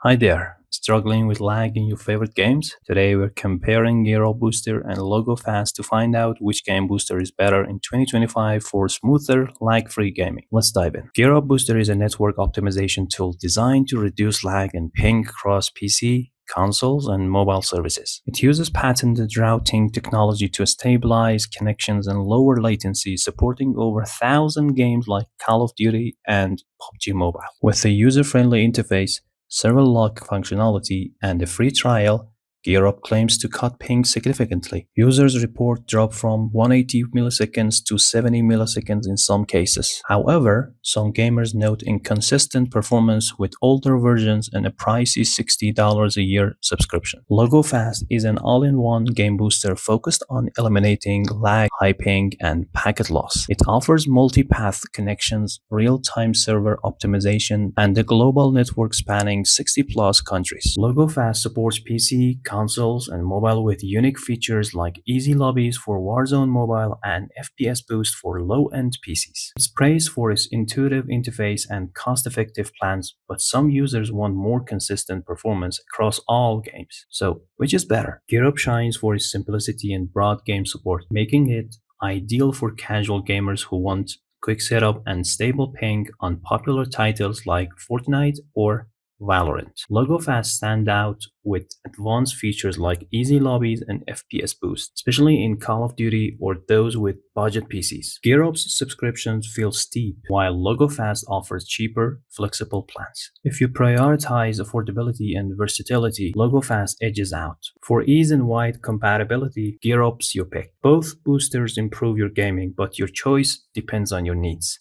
Hi there, struggling with lag in your favorite games? Today we're comparing GearUP Booster and Lagofast to find out which game booster is better in 2025 for smoother, lag-free gaming. Let's dive in. GearUP Booster is a network optimization tool designed to reduce lag and ping across PC, consoles, and mobile services. It uses patented routing technology to stabilize connections and lower latency, supporting over 1,000 games like Call of Duty and PUBG Mobile. With a user-friendly interface, server lock functionality, and a free trial, GearUp claims to cut ping significantly. Users report drop from 180 milliseconds to 70 milliseconds in some cases. However, some gamers note inconsistent performance with older versions and a pricey $60 a year subscription. Lagofast is an all-in-one game booster focused on eliminating lag, high ping, and packet loss. It offers multi-path connections, real-time server optimization, and a global network spanning 60-plus countries. Lagofast supports PC, consoles, and mobile with unique features like easy lobbies for Warzone Mobile and FPS boost for low-end PCs. It's praised for its intuitive interface and cost-effective plans, but some users want more consistent performance across all games. So, which is better? GearUp shines for its simplicity and broad game support, making it ideal for casual gamers who want quick setup and stable ping on popular titles like Fortnite or Valorant. Lagofast stand out with advanced features like easy lobbies and FPS boost, especially in Call of Duty or those with budget PCs. GearUp's subscriptions feel steep, while Lagofast offers cheaper, flexible plans. If you prioritize affordability and versatility, Lagofast edges out. For ease and wide compatibility, GearUp's your pick. Both boosters improve your gaming, but your choice depends on your needs.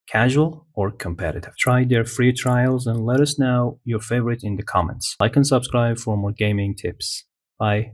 Casual or competitive. Try their free trials and let us know your favorite in the comments. Like and subscribe for more gaming tips. Bye.